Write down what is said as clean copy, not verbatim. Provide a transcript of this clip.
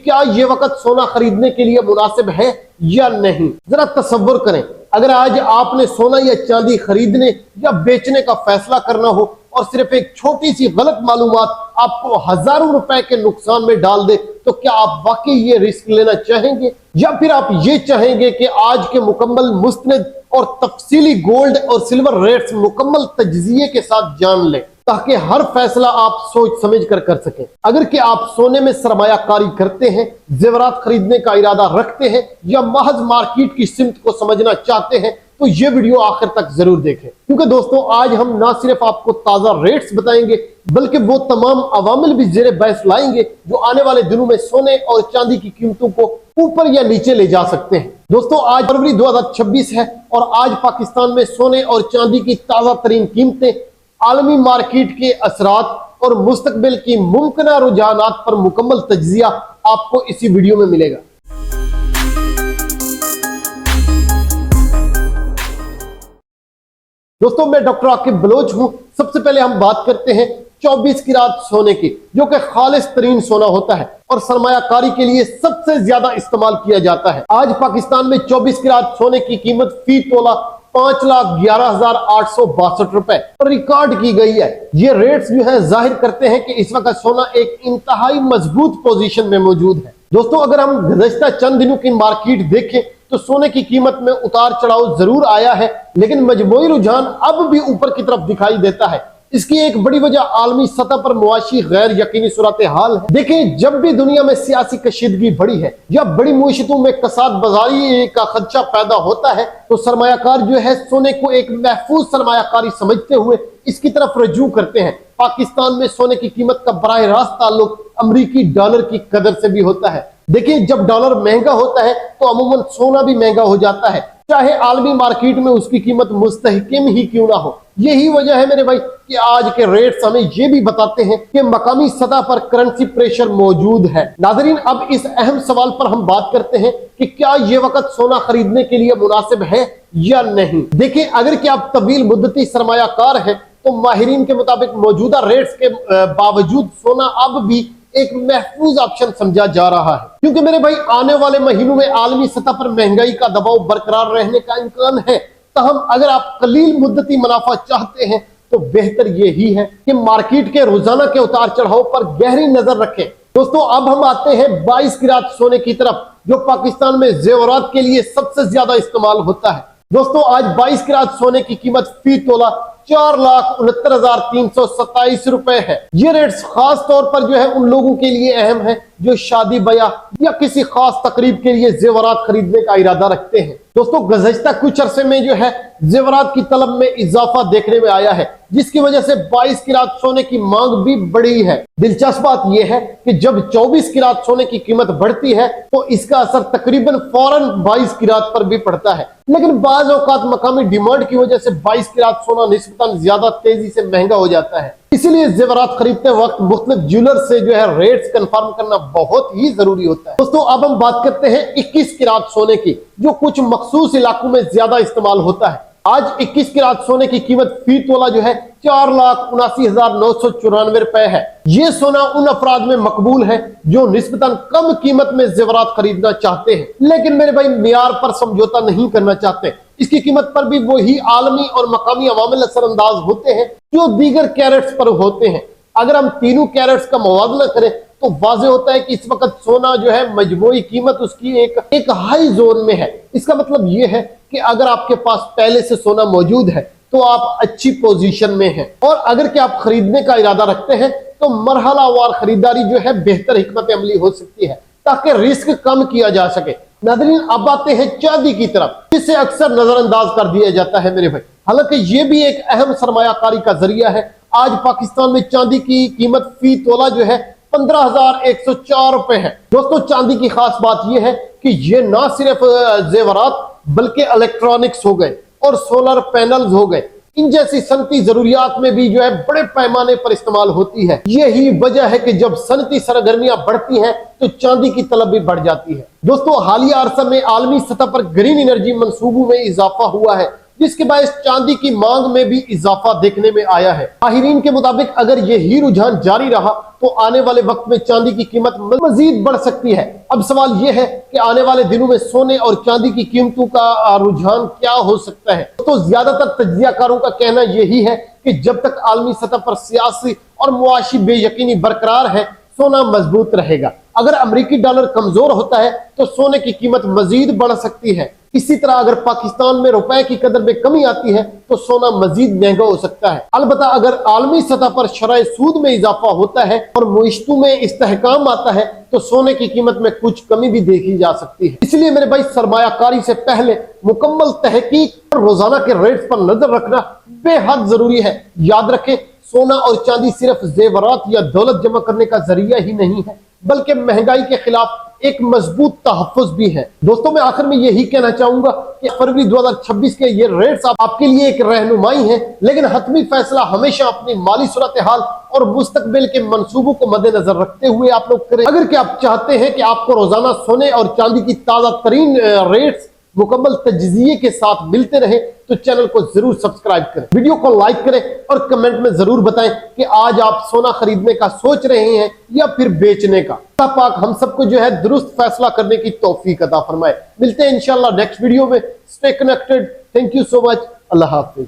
क्या ये वक्त सोना खरीदने के लिए मुनासिब है या नहीं। जरा तसव्वुर करें, अगर आज आपने सोना या चांदी खरीदने या बेचने का फैसला करना हो और सिर्फ एक छोटी सी गलत मालूमात आपको हजारों रुपए के नुकसान में डाल दे, तो क्या आप वाकई ये रिस्क लेना चाहेंगे, या फिर आप ये चाहेंगे कि आज के मुकम्मल मुस्तनद और तफसीली गोल्ड और सिल्वर रेट्स मुकम्मल तज्जिए के साथ जान लें, ताकि हर फैसला आप सोच समझ कर सकें। अगर कि आप सोने में सरमायाकारी करते हैं, जेवरात खरीदने का इरादा रखते हैं या महज मार्केट की सिमत को समझना चाहते हैं, तो ये वीडियो आखिर तक जरूर देखें, क्योंकि दोस्तों आज हम ना सिर्फ आपको ताजा रेट्स बताएंगे बल्कि वो तमाम अवामिल भी जेरे बहस लाएंगे जो आने वाले दिनों में सोने और चांदी की कीमतों को ऊपर या नीचे ले जा सकते हैं। दोस्तों आज फरवरी 2026 है और आज पाकिस्तान में सोने और चांदी की ताजा तरीन कीमतें, आलमी मार्केट के असरात और मुस्तकबिल की मुमकिन रुझानात पर मुकम्मल तज्जिया आपको इसी वीडियो में मिलेगा। दोस्तों मैं डॉक्टर आकिब बलोच हूं। सबसे पहले हम बात करते हैं 24 किरात सोने की, जो कि खालिस तरीन सोना होता है और सरमायाकारी के लिए सबसे ज्यादा इस्तेमाल किया जाता है। आज पाकिस्तान में 24 किरात सोने की कीमत फी तोला 5,11,862 रुपए पर रिकॉर्ड की गई है। ये रेट्स जो है जाहिर करते हैं कि इस वक्त सोना एक इंतहाई मजबूत पोजीशन में मौजूद है। दोस्तों अगर हम गुज़श्ता चंद दिनों की मार्केट देखें तो सोने की कीमत में उतार चढ़ाव जरूर आया है, लेकिन मजमूई रुझान अब भी ऊपर की तरफ दिखाई देता है। इसकी एक बड़ी वजह आलमी सतह पर मुआशी गैर यकीनी सूरत हाल है। देखें, जब भी दुनिया में सियासी कशीदगी बढ़ी है या बड़ी मुईशतों में कसाद बाजारी का खदशा पैदा होता है, तो सरमायाकार जो है सोने को एक महफूज सरमायाकारी समझते हुए इसकी तरफ रजू करते हैं। पाकिस्तान में सोने की कीमत का बराह रास्त ताल्लुक अमरीकी डॉलर की कदर से भी होता है। देखिए, जब डॉलर महंगा होता है तो अमूमन सोना भी महंगा हो जाता है, चाहे आलमी मार्केट में उसकी कीमत मुस्तहकम ही क्यों ना हो। यही वजह है मेरे भाई कि आज के रेट्स हमें ये भी बताते हैं कि मकामी सतह पर करेंसी प्रेशर मौजूद है। नाज़रीन, अब इस अहम सवाल पर हम बात करते हैं कि क्या ये वक्त सोना खरीदने के लिए मुनासिब है या नहीं। देखिए, अगर कि आप तवील मुद्दती सरमायाकार हैं तो माहिरीन के मुताबिक मौजूदा रेट्स के बावजूद सोना अब भी एक महफूज ऑप्शन समझा जा रहा है, क्योंकि मेरे भाई आने वाले महीनों में आलमी सतह पर महंगाई का दबाव बरकरार रहने का इम्कान है। तहम अगर आप कलील मुद्दती मुनाफा चाहते हैं तो बेहतर यही है कि मार्केट के रोजाना के उतार चढ़ाव पर गहरी नजर रखें। दोस्तों अब हम आते हैं 22 किरात सोने की तरफ, जो पाकिस्तान में जेवरात के लिए सबसे ज्यादा इस्तेमाल होता है। दोस्तों आज 22 किरात सोने की कीमत फी तोला 4,69,327 रुपए है। ये रेट्स खास तौर पर जो है उन लोगों के लिए अहम है जो शादी ब्याह या किसी खास तकरीब के लिए जेवरात खरीदने का इरादा रखते हैं। दोस्तों गुज़श्ता कुछ अरसे में जो है जेवरात की तलब में इजाफा देखने में आया है, जिसकी वजह से 22 किरात सोने की मांग भी बढ़ी है। दिलचस्प बात यह है कि जब 24 किरात सोने की कीमत बढ़ती है तो इसका असर तकरीबन फौरन 22 किरात पर भी पड़ता है, लेकिन बाज़ औक़ात मकामी डिमांड की वजह से 22 किरात सोना निस्बतन ज्यादा तेजी से महंगा हो जाता है। इसीलिए जेवरात खरीदते वक्त मुख्तलिफ ज्वेलर से जो है रेट्स कंफर्म करना बहुत ही जरूरी होता है। दोस्तों अब हम बात करते हैं 21 किरात सोने की, जो कुछ मखसूस इलाकों में ज्यादा इस्तेमाल होता है। आज 21 किरात सोने की कीमत फी तोला जो है 4,79,994 रुपए है। ये सोना उन अफराद में मकबूल है जो निस्बतन कम कीमत में जेवरात खरीदना चाहते हैं, लेकिन मेरे भाई मियार पर समझौता नहीं करना चाहते। इसकी कीमत पर भी वही आलमी और मकामी अवामिल असरअंदाज होते हैं जो दीगर कैरेट्स पर होते हैं। अगर हम तीनों कैरेट्स का मुवाज़ना करें तो वाज़ेह होता है कि इस वक्त सोना जो है मजमूई कीमत उसकी एक हाई जोन में है। इसका मतलब ये है कि अगर आपके पास पहले से सोना मौजूद है तो आप अच्छी पोजीशन में हैं, और अगर कि आप खरीदने का इरादा रखते हैं तो मरहलावार खरीदारी जो है बेहतर हिकमत अमली हो सकती है ताकि रिस्क कम किया जा सके। नाज़रीन अब आते हैं चांदी की तरफ, जिसे अक्सर नजरअंदाज कर दिया जाता है मेरे भाई, हालांकि ये भी एक अहम सरमायाकारी का जरिया है। आज पाकिस्तान में चांदी की कीमत फी तोला जो है 15,104 रुपए है। दोस्तों चांदी की खास बात यह है कि ये ना सिर्फ जेवरात बल्कि इलेक्ट्रॉनिक्स हो गए और सोलर पैनल्स हो गए, इन जैसी सनती जरूरियात में भी जो है बड़े पैमाने पर इस्तेमाल होती है। यही वजह है कि जब सनती सरगर्मियां बढ़ती हैं तो चांदी की तलब भी बढ़ जाती है। दोस्तों हालिया अरसा में आलमी सतह पर ग्रीन एनर्जी मंसूबों में इजाफा हुआ है, जिसके बायस चांदी की मांग में भी इजाफा देखने में आया है। माहिरीन के मुताबिक अगर यही रुझान जारी रहा तो आने वाले वक्त में चांदी की कीमत मजीद बढ़ सकती है। अब सवाल यह है कि आने वाले दिनों में सोने और चांदी की कीमतों का रुझान क्या हो सकता है। तो ज्यादातर तज्जियाकारों का कहना यही है कि जब तक आलमी सतह पर सियासी और मुआशी बेयकीनी बरकरार है, सोना मजबूत रहेगा। अगर अमेरिकी डॉलर कमजोर होता है तो सोने की कीमत मजीद बढ़ सकती है। इसी तरह अगर पाकिस्तान में रुपए की कदर में कमी आती है तो सोना मजीद महंगा हो सकता है। अलबत्ता अगर आलमी सतह पर शरह सूद में इजाफा होता है और मुइश्तों में इस्तेहकाम आता है तो सोने की कीमत में कुछ कमी भी देखी जा सकती है। इसलिए मेरे भाई, सरमायाकारी से पहले मुकम्मल तहकीक और रोजाना के रेट्स पर नजर रखना बेहद जरूरी है। याद रखें, सोना और चांदी सिर्फ जेवरात या दौलत जमा करने का जरिया ही नहीं है, बल्कि महंगाई के खिलाफ एक मजबूत तहफ़्फ़ुज़ भी है। दोस्तों, मैं आखिर में यही कहना चाहूंगा कि फरवरी 2026 के ये रेट्स आपके लिए एक रहनुमाई है, लेकिन हतमी फैसला हमेशा अपनी माली सूरत हाल और मुस्तकबिल के मंसूबों को मद्देनजर रखते हुए आप लोग करें। अगर कि आप चाहते हैं कि आपको रोजाना सोने और चांदी की ताजा तरीन रेट्स मुकम्मल तज्जिये के साथ मिलते रहे तो चैनल को जरूर सब्सक्राइब करें, वीडियो को लाइक करें और कमेंट में जरूर बताएं कि आज आप सोना खरीदने का सोच रहे हैं या फिर बेचने का। अल्लाह पाक हम सबको जो है दुरुस्त फैसला करने की तौफीक अता फरमाए। मिलते हैं इंशाल्लाह नेक्स्ट वीडियो में। Stay connected. Thank you so much. Allah Hafiz.